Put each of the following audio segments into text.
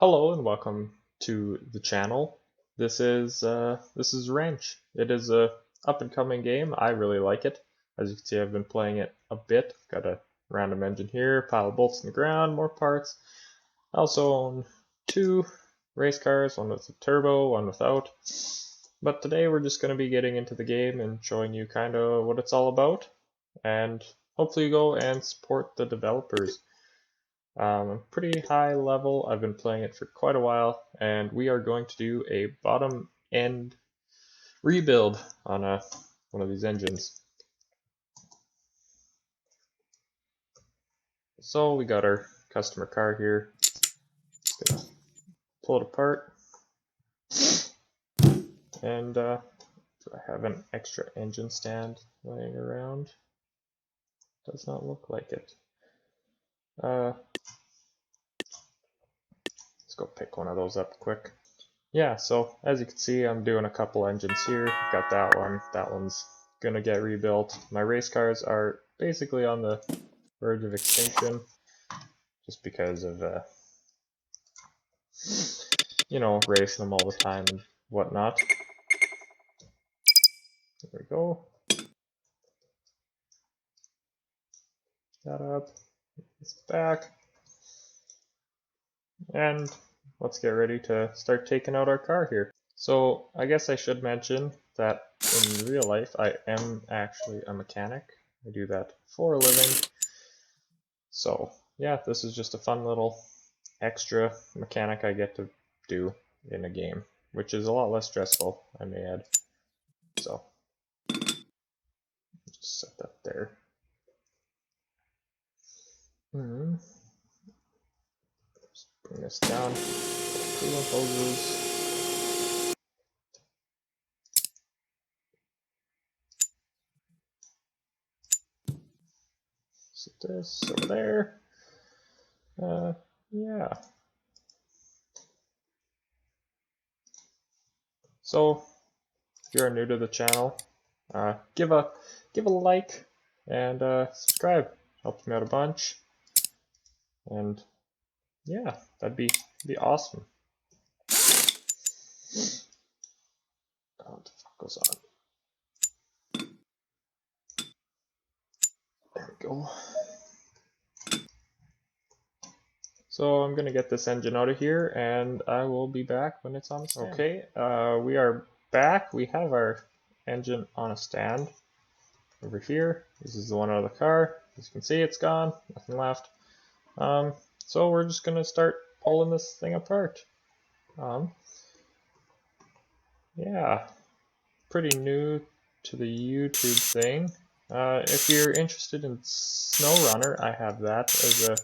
Hello and welcome to the channel. This is Wrench. It is a up and coming game. I really like it. As you can see, I've been playing it a bit. Got a random engine here, pile of bolts in the ground, more parts. I also own two race cars, one with a turbo, one without. But today we're just going to be getting into the game and showing you kind of what it's all about, and hopefully go and support the developers. Pretty high level. I've been playing it for quite a while, and we are going to do a bottom end rebuild on one of these engines. So we got our customer car here. Just gonna pull it apart. And do I have an extra engine stand laying around? Does not look like it. Let's go pick one of those up quick. Yeah, so as you can see, I'm doing a couple engines here. Got that one. That one's gonna get rebuilt. My race cars are basically on the verge of extinction, just because of racing them all the time and whatnot. There we go. That up. It's back. And let's get ready to start taking out our car here. So I guess I should mention that in real life I am actually a mechanic. I do that for a living. So yeah, this is just a fun little extra mechanic I get to do in a game, which is a lot less stressful, I may add. So just set that there. Just bring this down. Coolant hoses. Set this over there. Yeah. So if you're new to the channel, give a like and subscribe. Helps me out a bunch. And yeah, that'd be awesome. Oh, what the fuck goes on? There we go. So I'm gonna get this engine out of here, and I will be back when it's on the stand. Okay, we are back. We have our engine on a stand over here. This is the one out of the car. As you can see, it's gone. Nothing left. So we're just gonna start pulling this thing apart. Yeah, pretty new to the YouTube thing. If you're interested in SnowRunner, I have that as a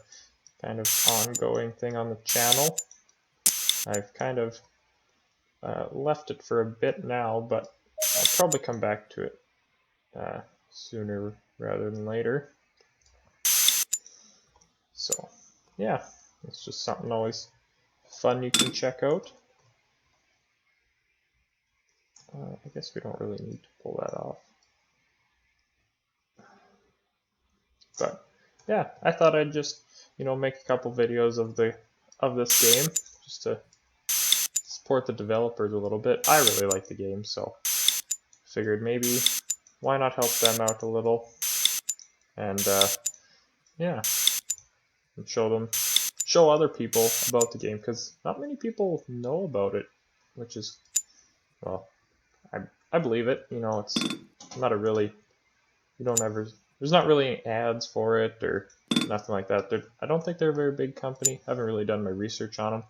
kind of ongoing thing on the channel. I've kind of left it for a bit now, but I'll probably come back to it sooner rather than later. So yeah, it's just something always fun you can check out. I guess we don't really need to pull that off. But yeah, I thought I'd just make a couple videos of this game just to support the developers a little bit. I really like the game, so figured maybe why not help them out a little, and yeah, and show other people about the game, because not many people know about it, which is, well, I believe it. It's not a really, there's not really any ads for it or nothing like that. I don't think they're a very big company. I haven't really done my research on them.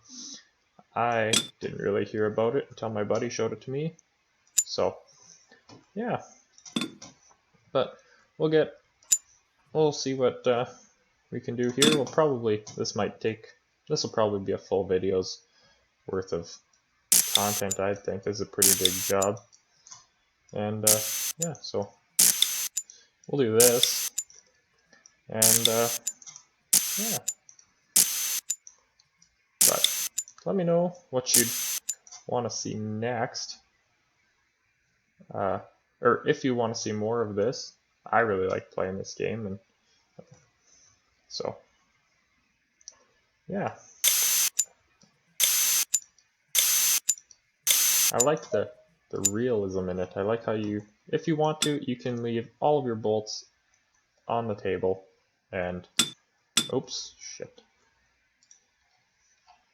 I didn't really hear about it until my buddy showed it to me. So yeah, but we'll see what we can do here. This will probably be a full video's worth of content. I think this is a pretty big job, and yeah, so we'll do this, and yeah. But let me know what you'd want to see next, or if you want to see more of this. I really like playing this game, and so yeah. I like the realism in it. I like how you, if you want to, you can leave all of your bolts on the table and, oops, shit.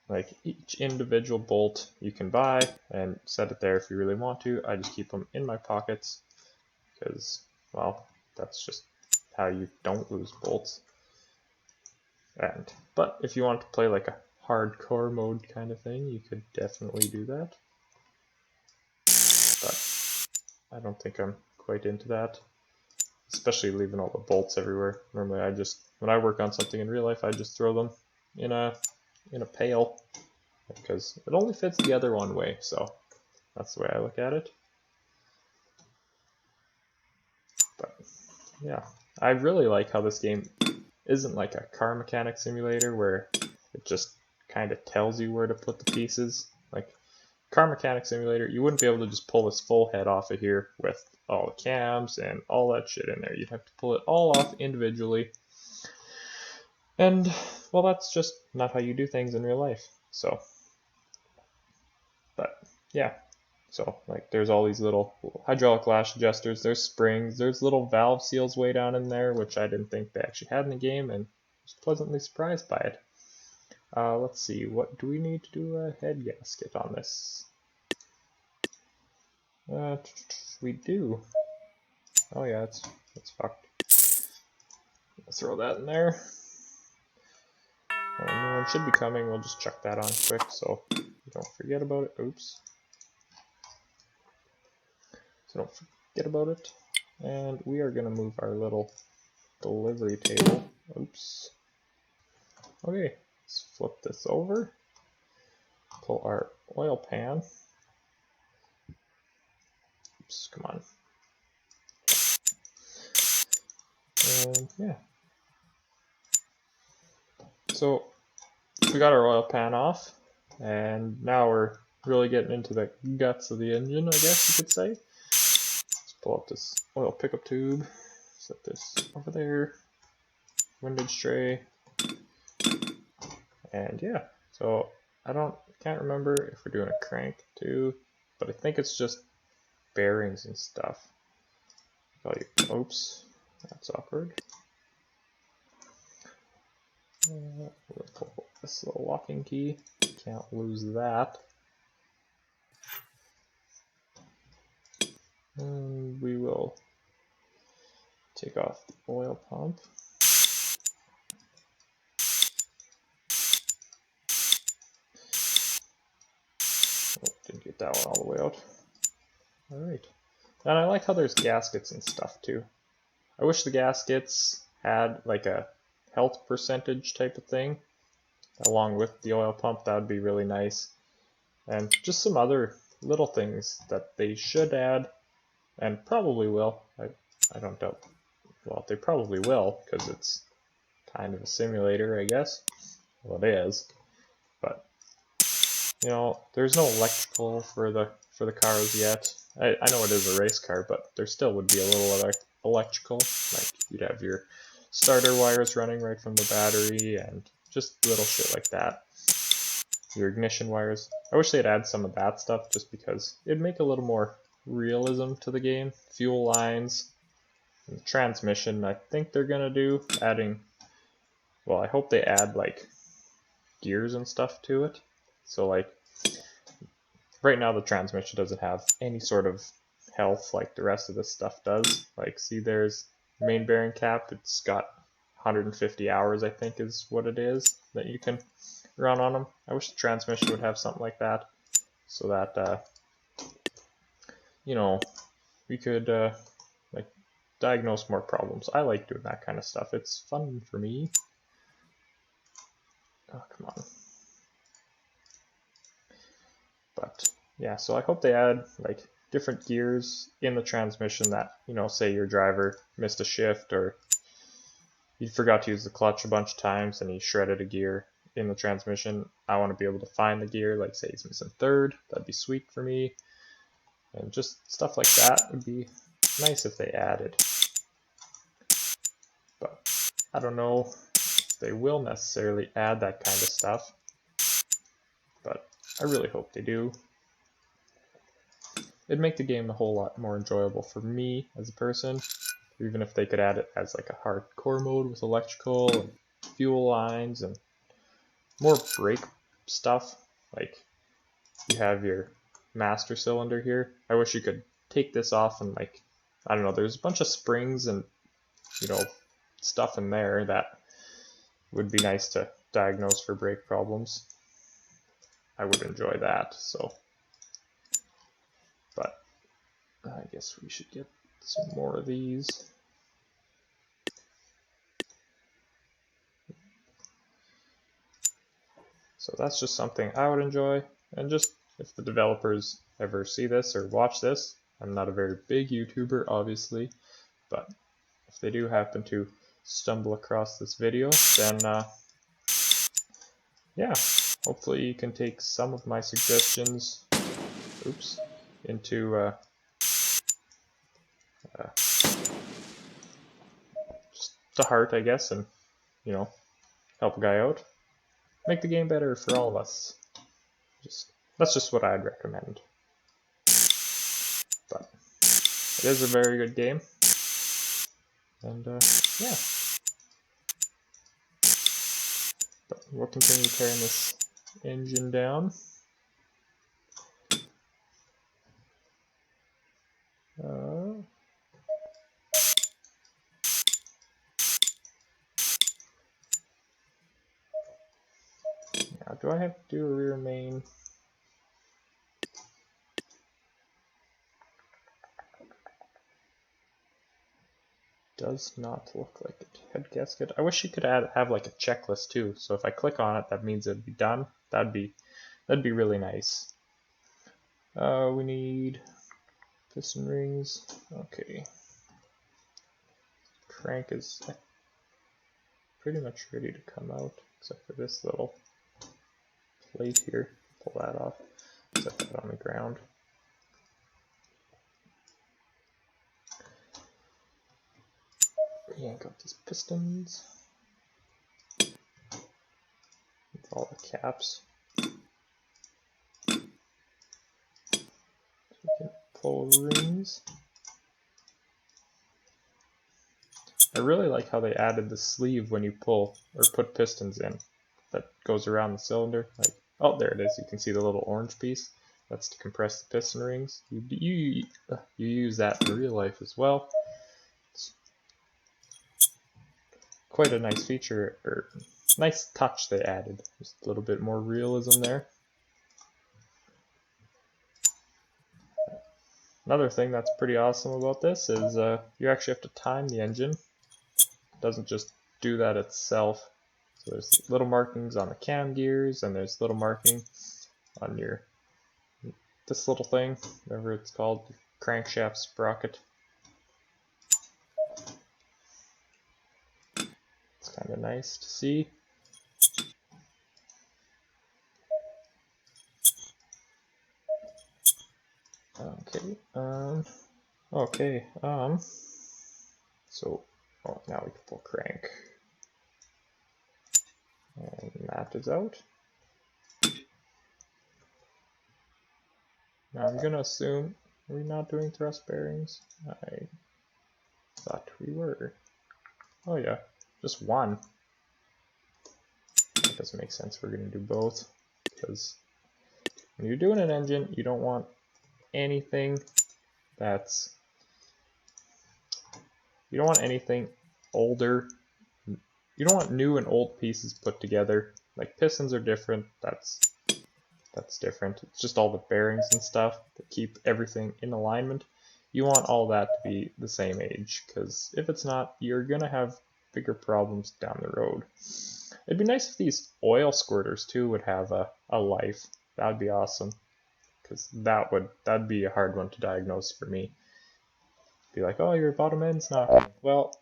Like each individual bolt you can buy and set it there if you really want to. I just keep them in my pockets because, well, that's just how you don't lose bolts. But if you want to play like a hardcore mode kind of thing, you could definitely do that. But I don't think I'm quite into that, especially leaving all the bolts everywhere. Normally I just, when I work on something in real life, I just throw them in a pail because it only fits together one way, so that's the way I look at it. But yeah, I really like how this game isn't like a car mechanic simulator where it just kind of tells you where to put the pieces. Like car mechanic simulator, you wouldn't be able to just pull this full head off of here with all the cams and all that shit in there. You'd have to pull it all off individually. And, well, that's just not how you do things in real life. So, but yeah. So, like, there's all these little hydraulic lash adjusters, there's springs, there's little valve seals way down in there, which I didn't think they actually had in the game, and I was pleasantly surprised by it. Let's see, what do we need to do a head gasket on this? We do. Oh yeah, it's fucked. I'll throw that in there. New one should be coming, we'll just chuck that on quick so you don't forget about it. Oops. So don't forget about it. And we are going to move our little delivery table. Oops. Okay, let's flip this over. Pull our oil pan. Oops, come on. And yeah. So we got our oil pan off, and now we're really getting into the guts of the engine, I guess you could say. Let's pull up this oil pickup tube, set this over there, windage tray, and yeah. So I can't remember if we're doing a crank too, but I think it's just bearings and stuff. Oops, that's awkward. We'll pull this little locking key. Can't lose that. And we will take off the oil pump. Oh, didn't get that one all the way out. Alright. And I like how there's gaskets and stuff too. I wish the gaskets had like a health percentage type of thing along with the oil pump. That would be really nice. And just some other little things that they should add and probably will. I don't doubt. Well, they probably will because it's kind of a simulator, I guess. Well, it is. But you know, there's no electrical for the cars yet. I know it is a race car, but there still would be a little electrical. Like you'd have your starter wires running right from the battery and just little shit like that. Your ignition wires. I wish they'd add some of that stuff just because it'd make a little more realism to the game. Fuel lines, and the transmission, I think they're gonna do adding, well, I hope they add like gears and stuff to it. So like right now the transmission doesn't have any sort of health like the rest of this stuff does. Like see, there's the main bearing cap, it's got 150 hours I think is what it is that you can run on them. I wish the transmission would have something like that so that you know, we could like diagnose more problems. I like doing that kind of stuff. It's fun for me. Oh, come on. But yeah, so I hope they add like different gears in the transmission that, you know, say your driver missed a shift or he forgot to use the clutch a bunch of times and he shredded a gear in the transmission. I want to be able to find the gear, like say he's missing third. That'd be sweet for me. And just stuff like that would be nice if they added. But I don't know if they will necessarily add that kind of stuff. But I really hope they do. it'd make the game a whole lot more enjoyable for me as a person. Even if they could add it as like a hardcore mode with electrical and fuel lines and more brake stuff. Like you have your master cylinder here. I wish you could take this off and like, I don't know, there's a bunch of springs and, you know, stuff in there that would be nice to diagnose for brake problems. I would enjoy that, so. But I guess we should get some more of these. So that's just something I would enjoy, and just if the developers ever see this or watch this, I'm not a very big YouTuber obviously, but if they do happen to stumble across this video, then yeah, hopefully you can take some of my suggestions, into just to heart, I guess, and you know, help a guy out, make the game better for all of us. That's just what I'd recommend. But it is a very good game, and yeah. But we'll continue tearing this engine down. Now, do I have to do a rear main? Does not look like it. Head gasket. I wish you could have like a checklist too. So if I click on it, that means it'd be done. That'd be really nice. We need piston rings. Okay. Crank is pretty much ready to come out, except for this little plate here. Pull that off. Set that on the ground. Yank out these pistons. With all the caps. So we can pull rings. I really like how they added the sleeve when you pull or put pistons in that goes around the cylinder. Like, oh, there it is. You can see the little orange piece. That's to compress the piston rings. You use that in real life as well. It's quite a nice feature, or nice touch they added. Just a little bit more realism there. Another thing that's pretty awesome about this is you actually have to time the engine. It doesn't just do that itself. So there's little markings on the cam gears, and there's little marking on this little thing, whatever it's called, crankshaft sprocket. It's kind of nice to see. Okay, so, now we can pull crank. And that is out. Now I'm gonna assume, are we not doing thrust bearings? I thought we were. Oh yeah, just one. That doesn't make sense, we're gonna do both. Because when you're doing an engine, you don't want anything that's, you don't want anything older. You don't want new and old pieces put together. Like pistons are different, that's different. It's just all the bearings and stuff that keep everything in alignment. You want all that to be the same age, because if it's not, you're gonna have bigger problems down the road. It'd be nice if these oil squirters too would have a life. That'd be awesome, because that'd be a hard one to diagnose for me. Be like, oh, your bottom end's not. Well,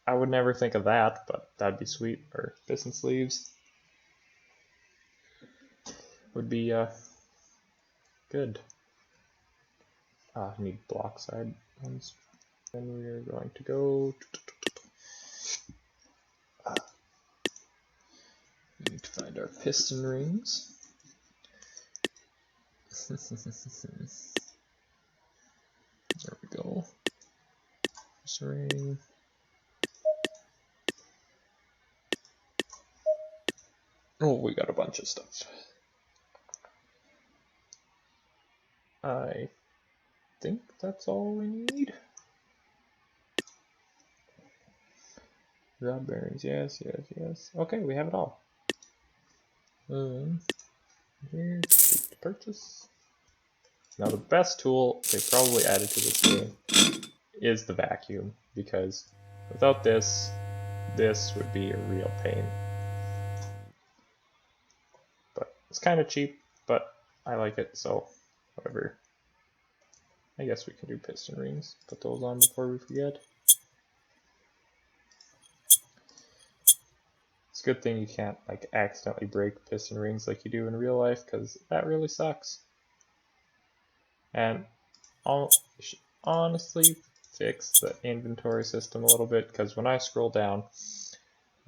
I would never think of that, but that'd be sweet. Or piston sleeves would be good. Need block side ones. Then we are going to go. We need to find our piston rings. There we go. Ring. Oh, we got a bunch of stuff. I think that's all we need. Rod bearings, yes. Okay, we have it all. Here, to purchase. Now the best tool they probably added to this game is the vacuum, because without this, this would be a real pain. But it's kind of cheap, but I like it, so whatever. I guess we can do piston rings. Put those on before we forget. It's a good thing you can't like accidentally break piston rings like you do in real life, because that really sucks. And I'll honestly fix the inventory system a little bit, because when I scroll down,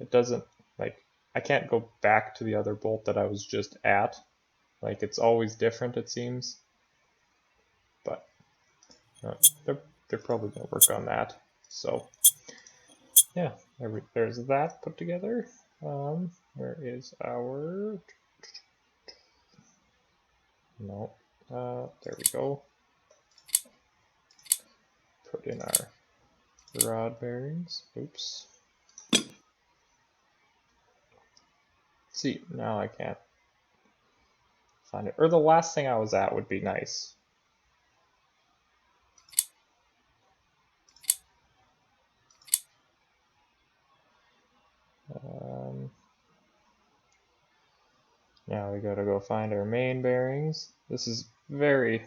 it doesn't, like, I can't go back to the other bolt that I was just at. Like, it's always different, it seems. But they're probably going to work on that. So, yeah, there's that put together. Where is our... No, there we go. Put in our rod bearings. Oops. See, now I can't find it. Or the last thing I was at would be nice. Now we gotta go find our main bearings. This is very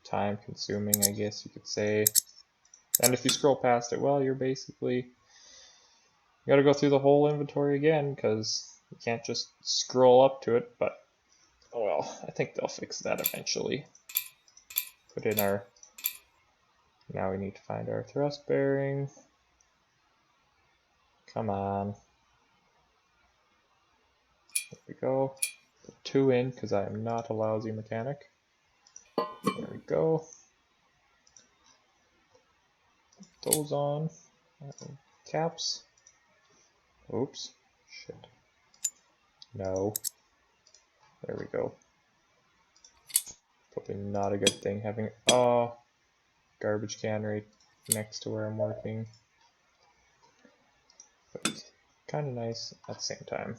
time consuming, I guess you could say. And if you scroll past it, well, you're basically, you gotta go through the whole inventory again, because you can't just scroll up to it, but oh well, I think they'll fix that eventually. Put in our, now we need to find our thrust bearing. Come on. There we go. Put 2 in, because I am not a lousy mechanic. There we go. Put those on. Caps. Oops. Shit. No. There we go. Probably not a good thing having garbage can right next to where I'm working. But kind of nice at the same time.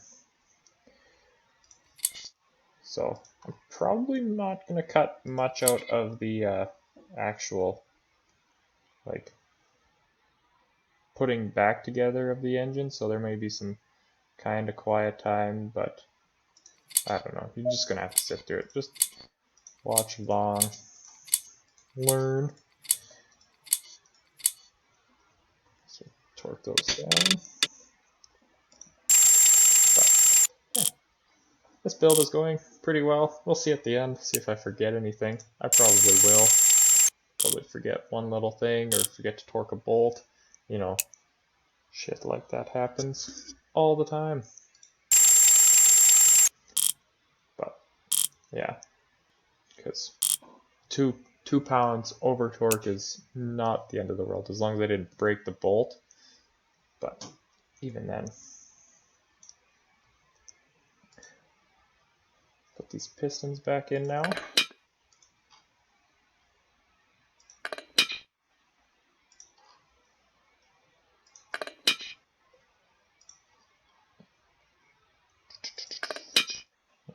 So I'm probably not going to cut much out of the actual, like, putting back together of the engine, so there may be some kind of quiet time, but I don't know. You're just going to have to sit through it. Just watch along, learn. So torque those down. But, yeah. This build is going pretty well. We'll see at the end, see if I forget anything. I probably will. Probably forget one little thing, or forget to torque a bolt. You know, shit like that happens all the time. But, yeah. Because 2 pounds over torque is not the end of the world, as long as I didn't break the bolt. But even then. Put these pistons back in now.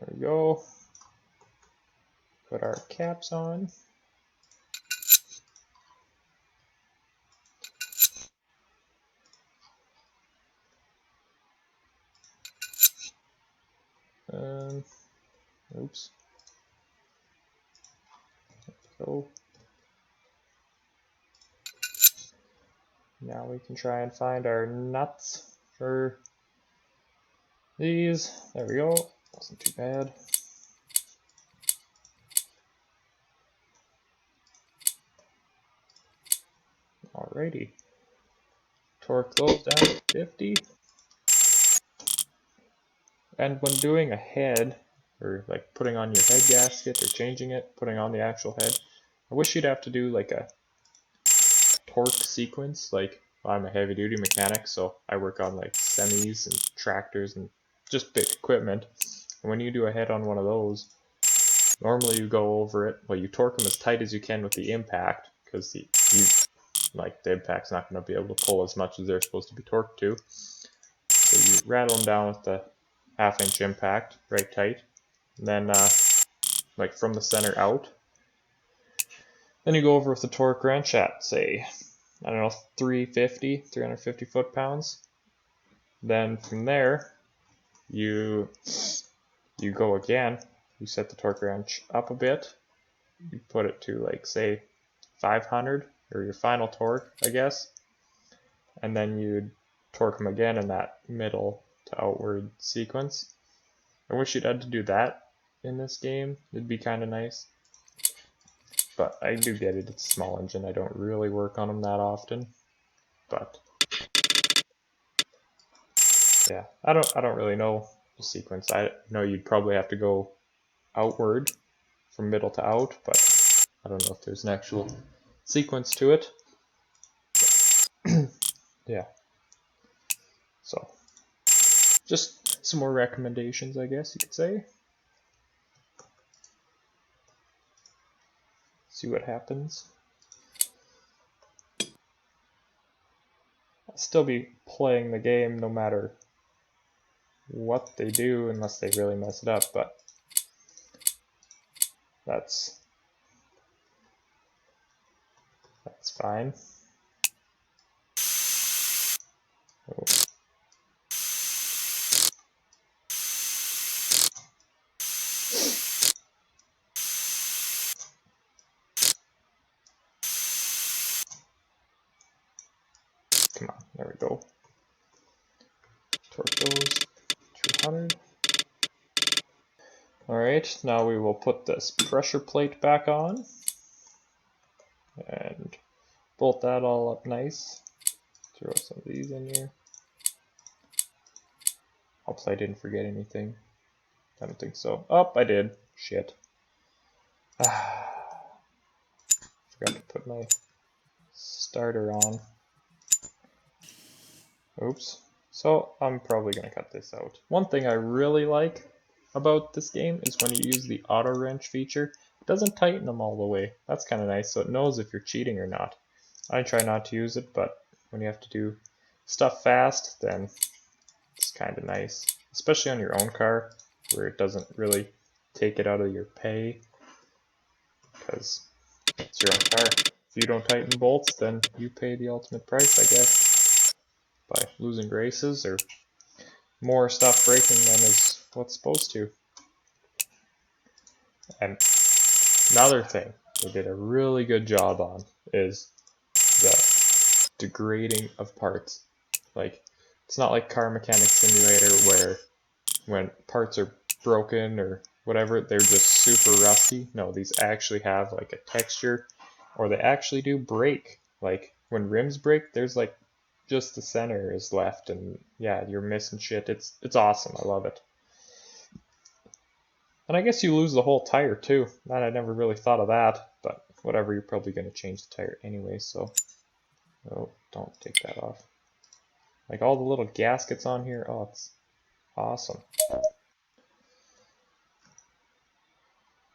There we go. Put our caps on. Oops. So now we can try and find our nuts for these. There we go. Wasn't too bad. Alrighty. Torque those down to 50. And when doing a head, or like putting on your head gasket or changing it, putting on the actual head, I wish you'd have to do like a torque sequence. Like, well, I'm a heavy duty mechanic, so I work on like semis and tractors and just big equipment. And when you do a head on one of those, normally you go over it, well, you torque them as tight as you can with the impact, because the impact's not going to be able to pull as much as they're supposed to be torqued to. So you rattle them down with the 1/2 inch impact, right tight, and then like from the center out. Then you go over with the torque wrench at, say, I don't know, 350 foot-pounds. Then from there, you go again. You set the torque wrench up a bit. You put it to like, say, 500, or your final torque, I guess. And then you torque them again in that middle to outward sequence. I wish you'd had to do that in this game. It'd be kind of nice. But I do get it, it's a small engine. I don't really work on them that often. But yeah, I don't really know the sequence. I know you'd probably have to go outward from middle to out, but I don't know if there's an actual sequence to it. Yeah. So just some more recommendations, I guess you could say. See what happens. I'll still be playing the game no matter what they do, unless they really mess it up, but that's fine. Oh. Come on, there we go. Torque those, 200. Alright, now we will put this pressure plate back on and bolt that all up nice. Throw some of these in here. Hopefully I didn't forget anything. I don't think so. Oh, I did. Shit. Forgot to put my starter on. Oops. So I'm probably going to cut this out. One thing I really like about this game is when you use the auto wrench feature, it doesn't tighten them all the way. That's kind of nice, so it knows if you're cheating or not. I try not to use it, but when you have to do stuff fast, then it's kind of nice. Especially on your own car, where it doesn't really take it out of your pay, because it's your own car. If you don't tighten bolts, then you pay the ultimate price, I guess, by losing races or more stuff breaking than is what's supposed to. And another thing they did a really good job on is the degrading of parts. Like, it's not like Car Mechanic Simulator where when parts are broken or whatever, they're just super rusty. No, these actually have like a texture, or they actually do break. Like when rims break, there's like just the center is left, and yeah, you're missing shit. It's awesome. I love it. And I guess you lose the whole tire too. I never really thought of that, but whatever, you're probably going to change the tire anyway, so oh, don't take that off. Like all the little gaskets on here, oh, it's awesome.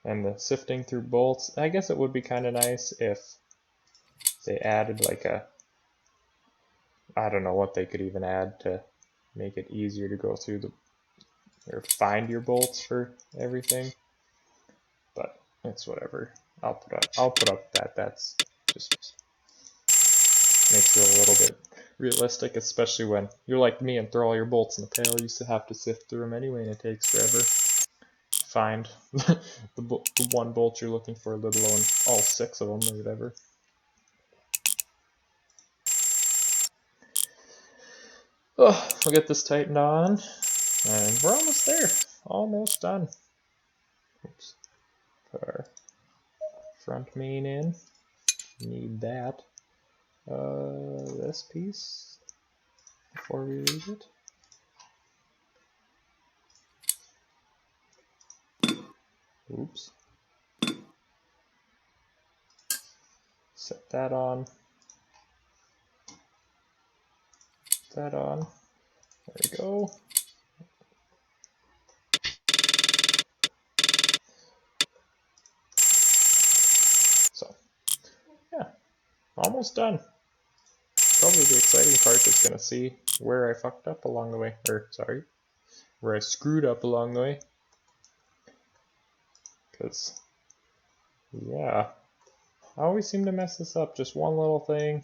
And the sifting through bolts, I guess it would be kind of nice if they added like a, I don't know what they could even add to make it easier to go through the, or find your bolts for everything. But it's whatever. I'll put up that. That's just makes it a little bit realistic, especially when you're like me and throw all your bolts in the pail. You used to have to sift through them anyway, and it takes forever to find the one bolt you're looking for, let alone all 6 of them or whatever. Oh, we'll get this tightened on, and we're almost there. Almost done. Oops. Put our front main in. Need that. This piece before we leave it. Oops. Set that on. That on. There we go. So, yeah, almost done. Probably the exciting part is going to see where I fucked up along the way. Or, sorry, where I screwed up along the way. Because, yeah, I always seem to mess this up. Just one little thing.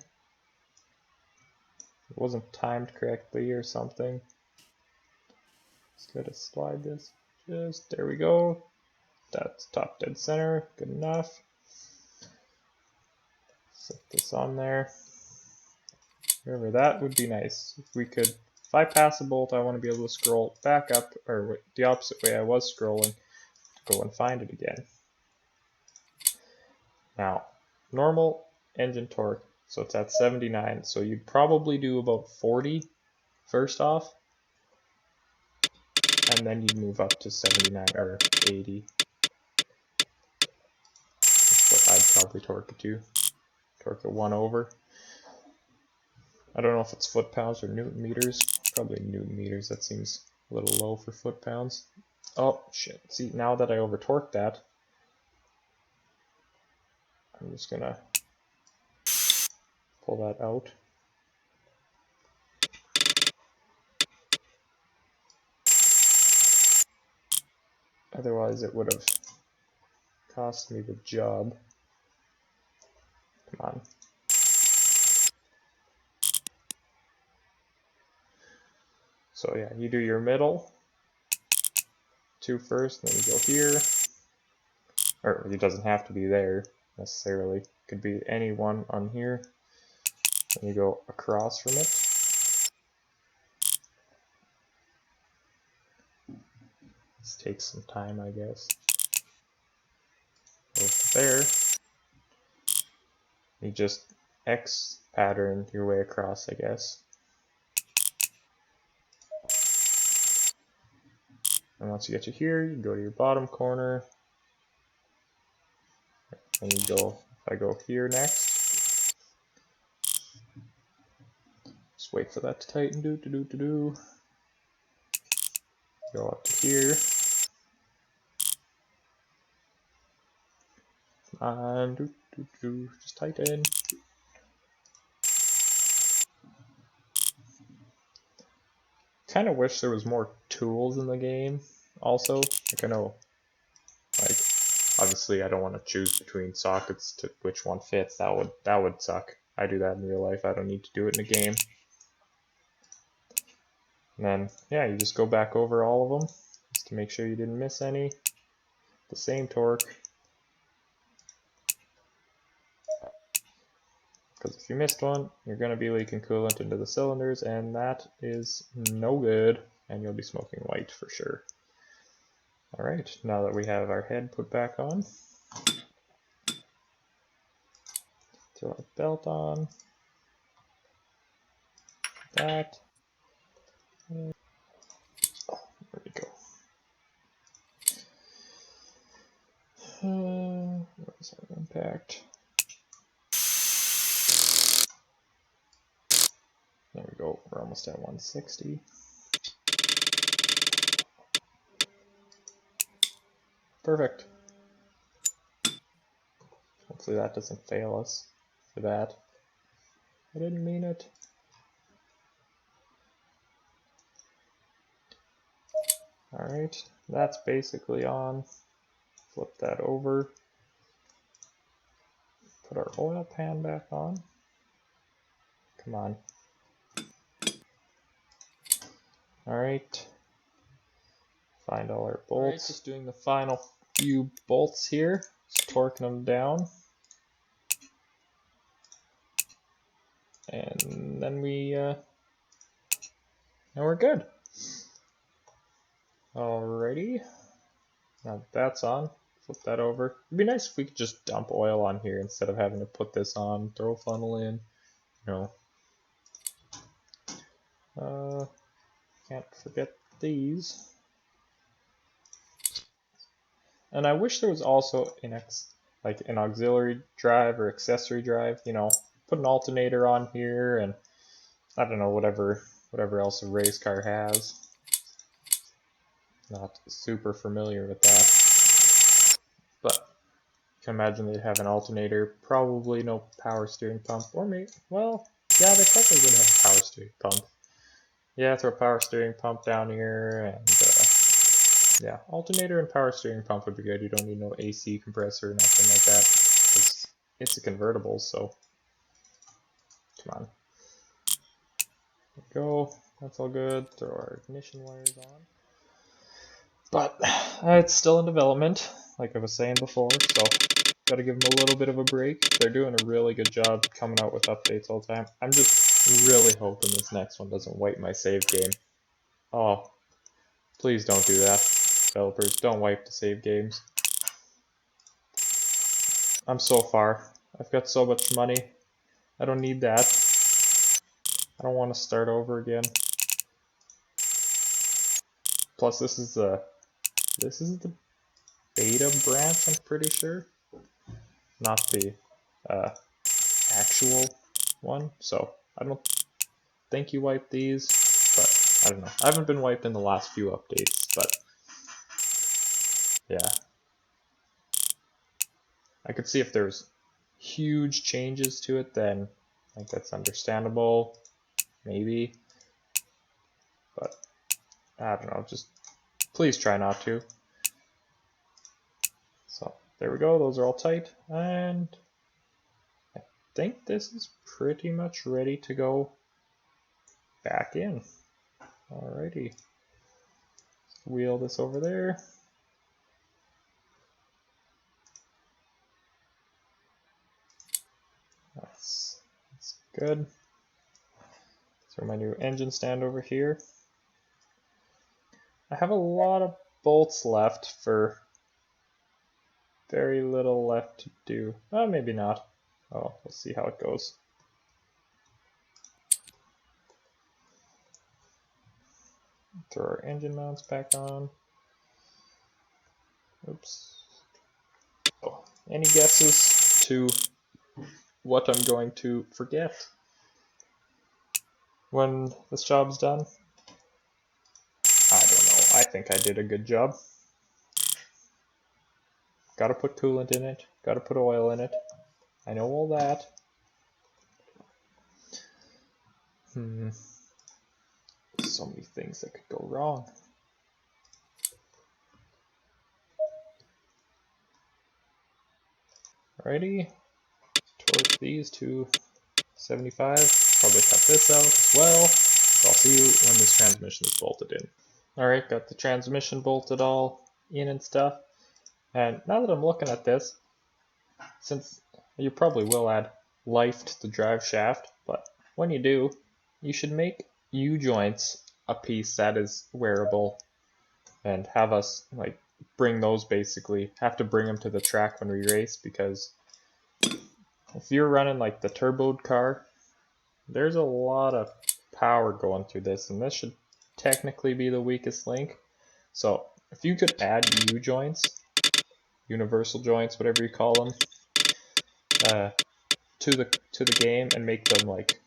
It wasn't timed correctly or something. Just gotta slide this. Just, there we go. That's top dead center. Good enough. Set this on there. Remember, that would be nice. If we could, if I pass a bolt, I want to be able to scroll back up, or the opposite way I was scrolling, to go and find it again. Now, normal engine torque, so it's at 79, so you'd probably do about 40 first off, and then you'd move up to 79 or 80. That's what I'd probably torque it to. Torque it 1 over. I don't know if it's foot-pounds or Newton meters. Probably Newton meters. That seems a little low for foot-pounds. Oh, shit. See, now that I over-torqued that, I'm just gonna pull that out. Otherwise, it would have cost me the job. Come on. So yeah, you do your middle, 2 first, and then you go here. Or it doesn't have to be there necessarily. It could be any one on here. And you go across from it. This takes some time, I guess. Go to there. You just X pattern your way across, I guess. And once you get to here, you go to your bottom corner. And you go, if I go here next, just wait for that to tighten, go up to here, and just tighten. Kind of wish there was more tools in the game also. Like I know, like obviously I don't want to choose between sockets to which one fits. That would suck. I do that in real life. I don't need to do it in a game. And then yeah, you just go back over all of them just to make sure you didn't miss any. The same torque. Because if you missed one, you're going to be leaking coolant into the cylinders, and that is no good, and you'll be smoking white for sure. Alright, now that we have our head put back on, throw our belt on, that, and, oh, there we go. Where's our impact? There we go, we're almost at 160. Perfect. Hopefully that doesn't fail us for that. I didn't mean it. Alright, that's basically on. Flip that over. Put our oil pan back on. Come on. Alright. Find all our bolts. Alright, just doing the final few bolts here. Just torquing them down. And then now we're good. Alrighty. Now that that's on, flip that over. It'd be nice if we could just dump oil on here instead of having to put this on, throw a funnel in, you know. Can't forget these. And I wish there was also an like an auxiliary drive or accessory drive, you know, put an alternator on here and I don't know, whatever else a race car has. Not super familiar with that. But you can imagine they'd have an alternator, probably no power steering pump, or maybe, well, yeah, they probably would have a power steering pump. Yeah, throw a power steering pump down here, and yeah, alternator and power steering pump would be good. You don't need no AC compressor or nothing like that, because it's a convertible, so come on. There we go, that's all good. Throw our ignition wires on. But it's still in development, like I was saying before, so gotta give them a little bit of a break. They're doing a really good job coming out with updates all the time. I'm just really hoping this next one doesn't wipe my save game. Oh, please don't do that. Developers, don't wipe the save games. I'm so far. I've got so much money. I don't need that. I don't want to start over again. Plus, this is the beta branch, I'm pretty sure. Not the actual one. So I don't think you wipe these, but I don't know. I haven't been wiped in the last few updates, but yeah. I could see if there's huge changes to it, then I think that's understandable, maybe. But I don't know, just please try not to. So there we go, those are all tight, and I think this is pretty much ready to go back in. Alrighty, wheel this over there. That's good. Throw my new engine stand over here. I have a lot of bolts left for very little left to do. Oh, maybe not. Oh, we'll see how it goes. Throw our engine mounts back on. Oops. Oh, any guesses to what I'm going to forget when this job's done? I don't know. I think I did a good job. Gotta put coolant in it. Gotta put oil in it. I know all that. So many things that could go wrong. Alrighty. Torque these to 75. Probably cut this out as well. So I'll see you when this transmission is bolted in. Alright, got the transmission bolted all in and stuff. And now that I'm looking at this, since you probably will add life to the drive shaft, but when you do, you should make U-joints a piece that is wearable and have us like bring those, basically have to bring them to the track when we race, because if you're running like the turboed car, there's a lot of power going through this, and this should technically be the weakest link. So if you could add U-joints, universal joints, whatever you call them, to the game and make them like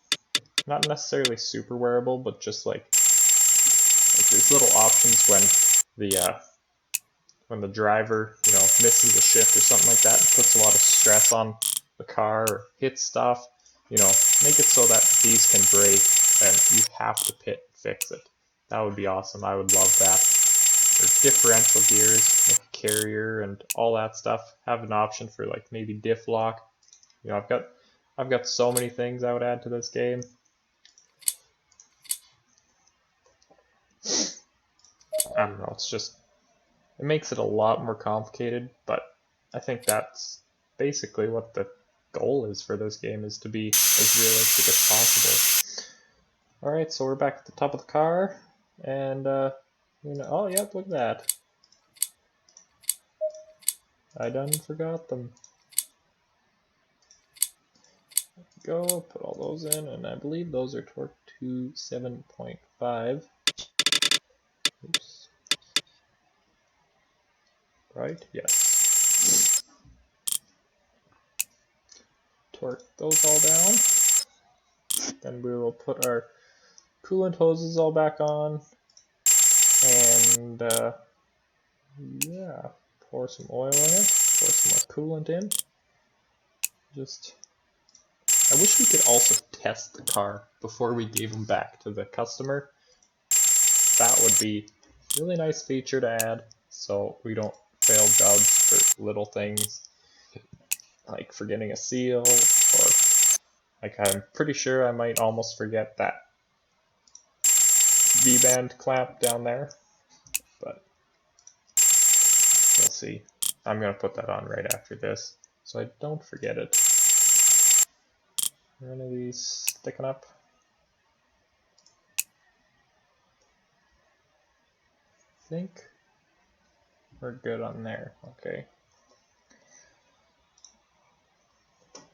not necessarily super wearable, but just like there's little options when the driver, you know, misses a shift or something like that and puts a lot of stress on the car or hits stuff, you know, make it so that these can break and you have to fix it. That would be awesome. I would love that. Or differential gears, like a carrier and all that stuff. Have an option for like maybe diff lock. You know, I've got so many things I would add to this game. I don't know, it's just, it makes it a lot more complicated, but I think that's basically what the goal is for this game, is to be as realistic as possible. Alright, so we're back at the top of the car, and you know, oh yep, look at that. I done forgot them. Go, put all those in, and I believe those are torqued to 7.5. Oops. Right? Yes. torque those all down. Then we will put our coolant hoses all back on, and yeah, pour some oil in it, pour some more coolant in. I wish we could also test the car before we gave them back to the customer. That would be a really nice feature to add, so we don't fail jobs for little things like forgetting a seal, or like I'm pretty sure I might almost forget that V-band clamp down there, but we'll see. I'm going to put that on right after this so I don't forget it. Are any of these sticking up? I think we're good on there. Okay.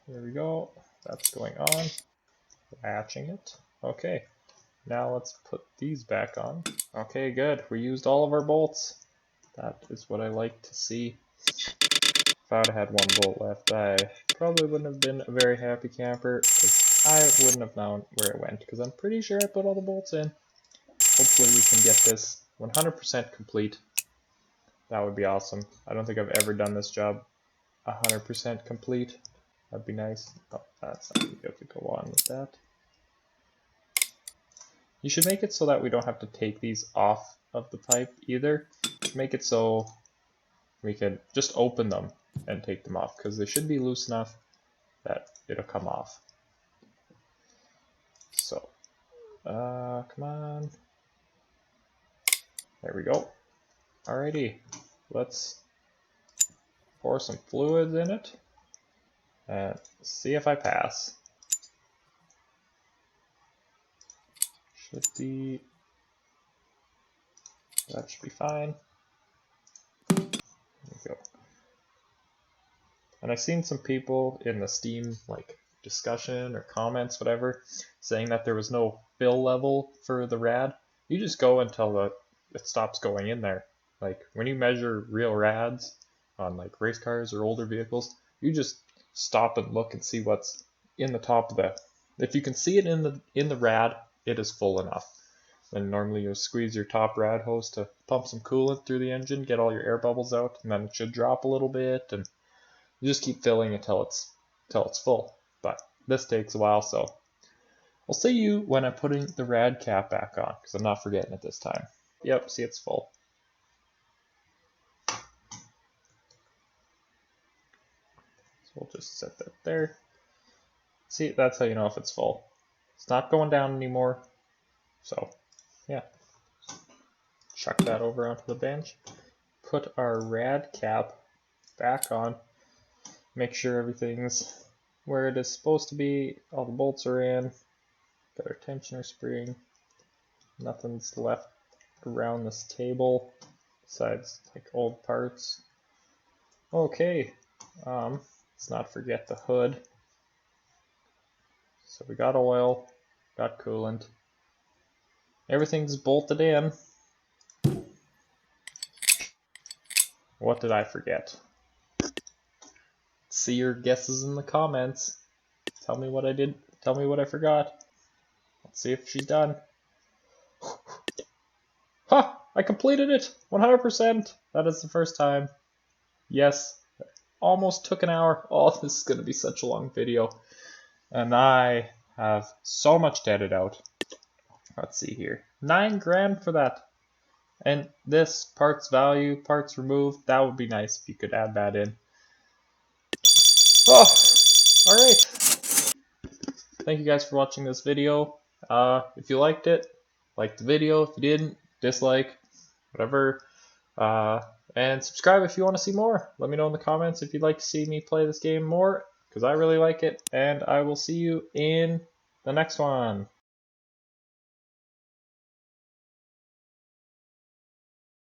There we go. That's going on. Latching it. Okay. Now let's put these back on. Okay, good. We used all of our bolts. That is what I like to see. If I would have had one bolt left, I probably wouldn't have been a very happy camper, because I wouldn't have known where it went, because I'm pretty sure I put all the bolts in. Hopefully we can get this 100% complete. That would be awesome. I don't think I've ever done this job 100% complete. That'd be nice. Oh, that's not good to go on with that. You should make it so that we don't have to take these off of the pipe either. Make it so we can just open them and take them off, because they should be loose enough that it'll come off. So, come on. There we go. Alrighty, let's pour some fluids in it and see if I pass. That should be fine. There we go. And I've seen some people in the Steam discussion or comments, whatever, saying that there was no fill level for the rad. You just go until it stops going in there. Like when you measure real rads on race cars or older vehicles, you just stop and look and see what's in the top of the. If you can see it in the rad, it is full enough. And normally you squeeze your top rad hose to pump some coolant through the engine, get all your air bubbles out, and then it should drop a little bit, and you just keep filling until it's full. But this takes a while, so I'll see you when I'm putting the rad cap back on, because I'm not forgetting it this time. Yep, see, it's full. So we'll just set that there. See, that's how you know if it's full. It's not going down anymore, so yeah. Chuck that over onto the bench. Put our rad cap back on. Make sure everything's where it is supposed to be. All the bolts are in. Got our tensioner spring. Nothing's left around this table besides old parts. Okay, let's not forget the hood. So we got oil, got coolant. Everything's bolted in. What did I forget? See your guesses in the comments. Tell me what I did. Tell me what I forgot. Let's see if she's done. Ha! I completed it! 100%! That is the first time. Yes. Almost took an hour. Oh, this is going to be such a long video. And I have so much to edit out. Let's see here. 9 grand for that. And this parts value, parts removed, that would be nice if you could add that in. Oh, alright. Thank you guys for watching this video. If you liked it, like the video. If you didn't, dislike, whatever. And subscribe if you want to see more. Let me know in the comments if you'd like to see me play this game more, because I really like it. And I will see you in the next one.